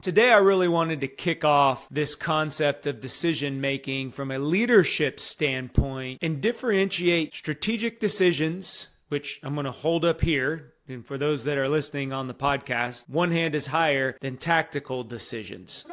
Today, I really wanted to kick off this concept of decision making from a leadership standpoint and differentiate strategic decisions, which I'm going to hold up here. And for those that are listening on the podcast, one hand is higher than tactical decisions.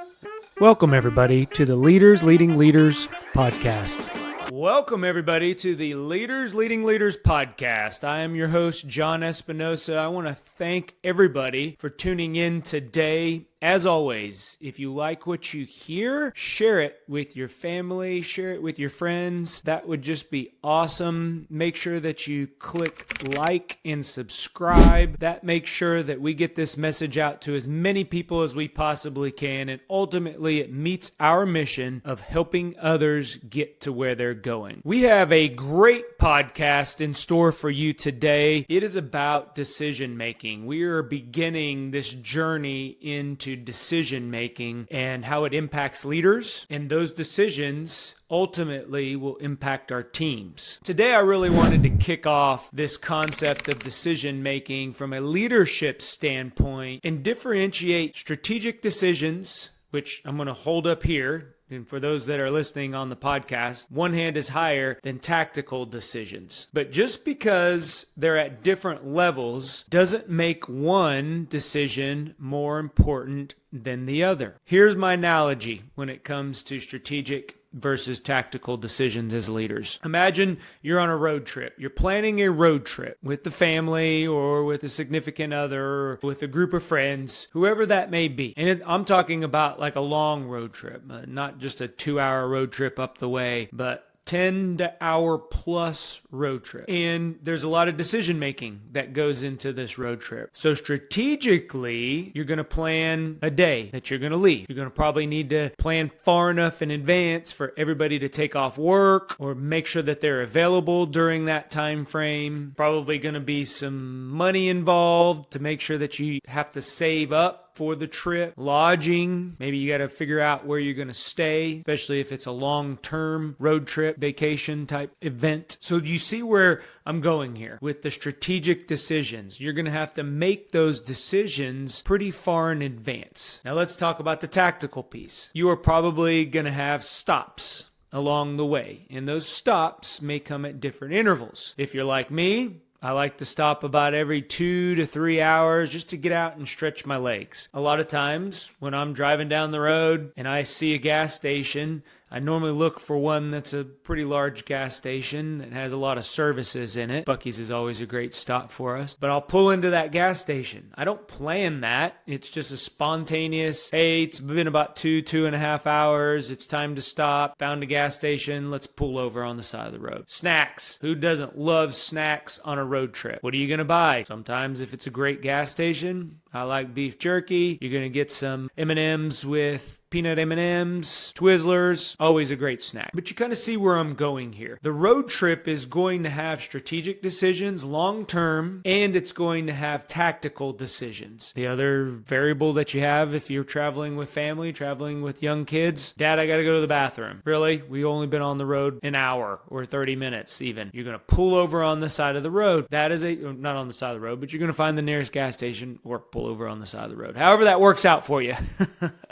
Welcome, everybody, to the Leaders Leading Leaders podcast. Welcome, everybody, to the Leaders Leading Leaders podcast. I am your host, John Espinosa. I want to thank everybody for tuning in today. As always, if you like what you hear, share it with your family, share it with your friends. That would just be awesome. Make sure that you click like and subscribe. That makes sure that we get this message out to as many people as we possibly can. And ultimately, it meets our mission of helping others get to where they're going. We have a great podcast in store for you today. It is about decision making. We are beginning this journey into decision making and how it impacts leaders, and those decisions ultimately will impact our teams. Today, I really wanted to kick off this concept of decision making from a leadership standpoint and differentiate strategic decisions, which I'm going to hold up here. And for those that are listening on the podcast, one hand is higher than tactical decisions. But just because they're at different levels doesn't make one decision more important than the other. Here's my analogy when it comes to strategic versus tactical decisions as leaders. Imagine you're on a road trip. You're planning a road trip with the family or with a significant other, or with a group of friends, whoever that may be. And I'm talking about like a long road trip, not just a 2-hour road trip up the way, but 10-hour plus road trip. And there's a lot of decision making that goes into this road trip. So strategically, you're going to plan a day that you're going to leave. You're going to probably need to plan far enough in advance for everybody to take off work or make sure that they're available during that time frame. Probably going to be some money involved to make sure that you have to save up for the trip. Lodging, maybe you got to figure out where you're going to stay, especially if it's a long-term road trip, vacation type event. So you see where I'm going here with the strategic decisions. You're going to have to make those decisions pretty far in advance. Now let's talk about the tactical piece. You are probably going to have stops along the way, and those stops may come at different intervals. If you're like me, I like to stop about every 2 to 3 hours just to get out and stretch my legs. A lot of times when I'm driving down the road and I see a gas station, I normally look for one that's a pretty large gas station that has a lot of services in it. Buc-ee's is always a great stop for us. But I'll pull into that gas station. I don't plan that. It's just a spontaneous, hey, it's been about 2.5 hours. It's time to stop. Found a gas station. Let's pull over on the side of the road. Snacks. Who doesn't love snacks on a road trip? What are you going to buy? Sometimes if it's a great gas station, I like beef jerky. You're going to get some M&Ms with peanut M&Ms, Twizzlers, always a great snack. But you kind of see where I'm going here. The road trip is going to have strategic decisions long-term, and it's going to have tactical decisions. The other variable that you have if you're traveling with family, traveling with young kids, Dad, I got to go to the bathroom. Really? We only been on the road an hour or 30 minutes even. You're going to pull over on the side of the road. That is not on the side of the road, but you're going to find the nearest gas station or pull over on the side of the road. However that works out for you.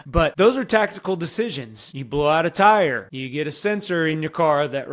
But those are tactical decisions. You blow out a tire. You get a sensor in your car that,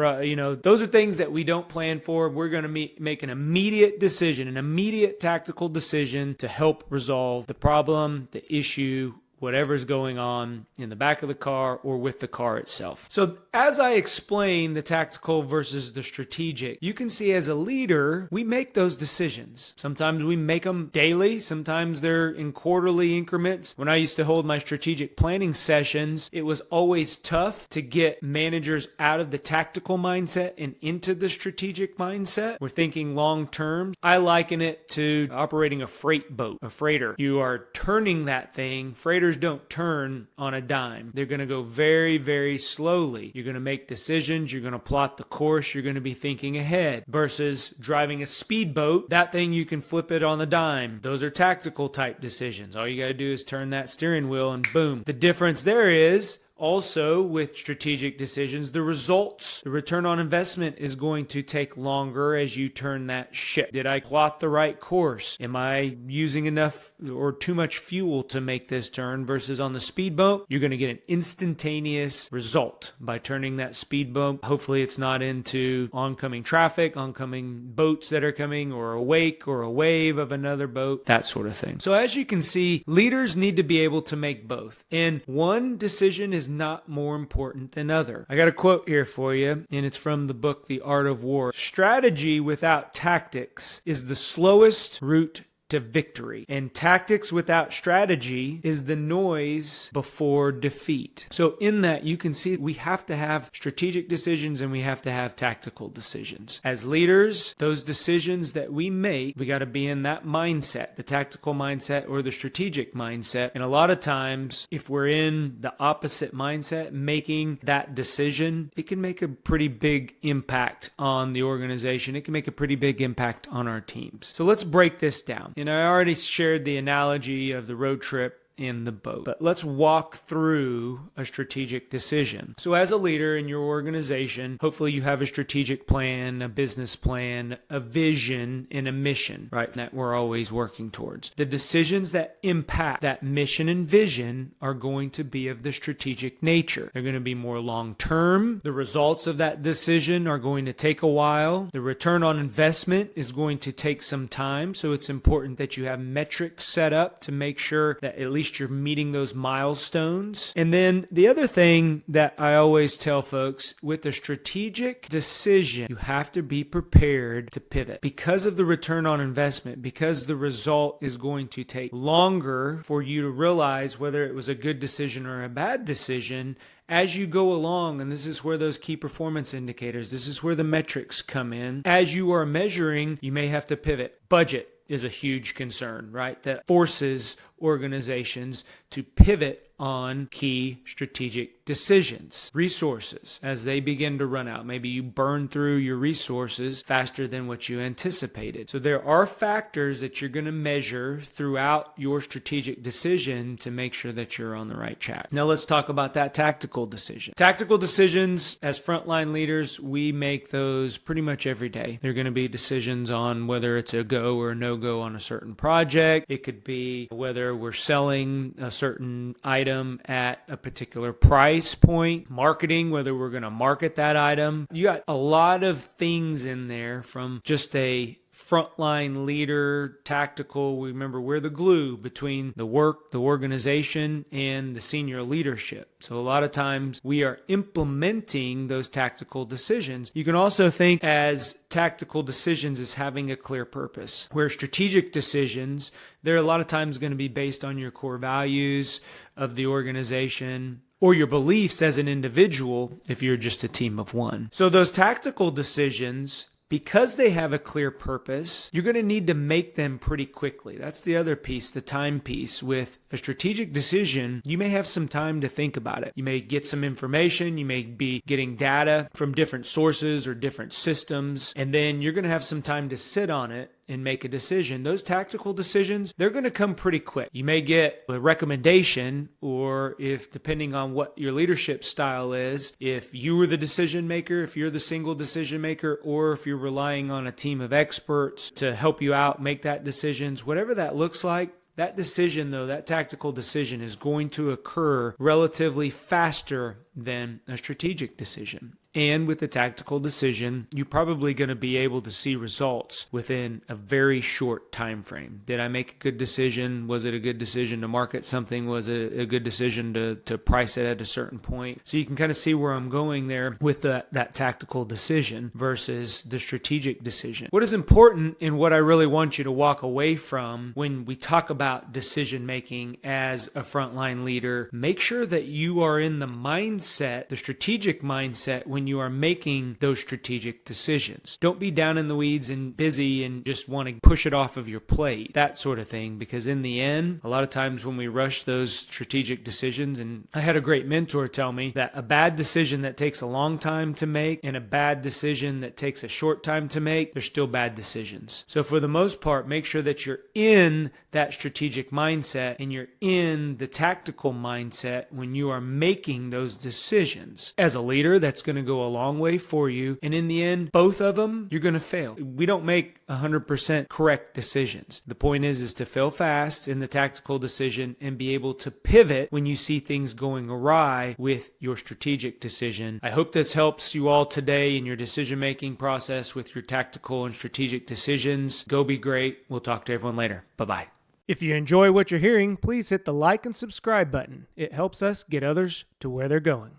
those are things that we don't plan for. We're going to make an immediate decision, an immediate tactical decision to help resolve the problem, the issue, whatever's going on in the back of the car or with the car itself. So as I explain the tactical versus the strategic, you can see as a leader, we make those decisions. Sometimes we make them daily. Sometimes they're in quarterly increments. When I used to hold my strategic planning sessions, it was always tough to get managers out of the tactical mindset and into the strategic mindset. We're thinking long term. I liken it to operating a freight boat, a freighter. You are turning that thing. Freighters don't turn on a dime. They're going to go very, very slowly. You're going to make decisions. You're going to plot the course. You're going to be thinking ahead versus driving a speedboat. That thing, you can flip it on the dime. Those are tactical type decisions. All you got to do is turn that steering wheel and boom. The difference there is Also, with strategic decisions, the results, the return on investment is going to take longer as you turn that ship. Did I plot the right course? Am I using enough or too much fuel to make this turn? Versus on the speedboat, you're going to get an instantaneous result by turning that speedboat. Hopefully it's not into oncoming traffic, oncoming boats that are coming, or a wake or a wave of another boat, that sort of thing. So as you can see, leaders need to be able to make both. And one decision is not more important than other. I got a quote here for you, and it's from the book, The Art of War. Strategy without tactics is the slowest route to victory, and tactics without strategy is the noise before defeat. So in that, you can see we have to have strategic decisions and we have to have tactical decisions. As leaders, those decisions that we make, we got to be in that mindset, the tactical mindset or the strategic mindset. And a lot of times, if we're in the opposite mindset, making that decision, it can make a pretty big impact on the organization. It can make a pretty big impact on our teams. So let's break this down. And I already shared the analogy of the road trip in the boat. But let's walk through a strategic decision. So as a leader in your organization, hopefully you have a strategic plan, a business plan, a vision, and a mission, right? That we're always working towards. The decisions that impact that mission and vision are going to be of the strategic nature. They're going to be more long-term. The results of that decision are going to take a while. The return on investment is going to take some time. So it's important that you have metrics set up to make sure that at least you're meeting those milestones. And then the other thing that I always tell folks, with a strategic decision, you have to be prepared to pivot because of the return on investment, because the result is going to take longer for you to realize whether it was a good decision or a bad decision as you go along. And this is where those key performance indicators, this is where the metrics come in. As you are measuring, you may have to pivot. Budget is a huge concern, right? That forces organizations to pivot on key strategic decisions. Resources, as they begin to run out. Maybe you burn through your resources faster than what you anticipated. So there are factors that you're going to measure throughout your strategic decision to make sure that you're on the right track. Now let's talk about that tactical decision. Tactical decisions, as frontline leaders, we make those pretty much every day. They're going to be decisions on whether it's a go or a no-go on a certain project. It could be whether we're selling a certain item at a particular price point, marketing, whether we're going to market that item. You got a lot of things in there, from just a frontline leader, tactical. Remember, we're the glue between the work, the organization, and the senior leadership. So a lot of times we are implementing those tactical decisions. You can also think as tactical decisions as having a clear purpose, where strategic decisions, they're a lot of times going to be based on your core values of the organization, or your beliefs as an individual if you're just a team of one. So those tactical decisions, because they have a clear purpose, you're going to need to make them pretty quickly. That's the other piece, the time piece. With a strategic decision, you may have some time to think about it. You may get some information. You may be getting data from different sources or different systems, and then you're going to have some time to sit on it and make a decision. Those tactical decisions, they're going to come pretty quick. You may get a recommendation, or if, depending on what your leadership style is, if you were the decision maker, if you're the single decision maker, or if you're relying on a team of experts to help you out, make that decisions, whatever that looks like, that decision, though, that tactical decision is going to occur relatively faster than a strategic decision. And with the tactical decision, you're probably going to be able to see results within a very short time frame. Did I make a good decision? Was it a good decision to market something? Was it a good decision to price it at a certain point? So you can kind of see where I'm going there with that tactical decision versus the strategic decision. What is important, and what I really want you to walk away from when we talk about decision making as a frontline leader, make sure that you are in the mindset mindset, the strategic mindset, when you are making those strategic decisions. Don't be down in the weeds and busy and just want to push it off of your plate, that sort of thing, because in the end, a lot of times when we rush those strategic decisions, and I had a great mentor tell me that a bad decision that takes a long time to make and a bad decision that takes a short time to make, they're still bad decisions. So for the most part, make sure that you're in that strategic mindset and you're in the tactical mindset when you are making those decisions. As a leader, that's going to go a long way for you. And in the end, both of them, you're going to fail. We don't make 100% correct decisions. The point is to fail fast in the tactical decision and be able to pivot when you see things going awry with your strategic decision. I hope this helps you all today in your decision-making process with your tactical and strategic decisions. Go be great. We'll talk to everyone later. Bye-bye. If you enjoy what you're hearing, please hit the like and subscribe button. It helps us get others to where they're going.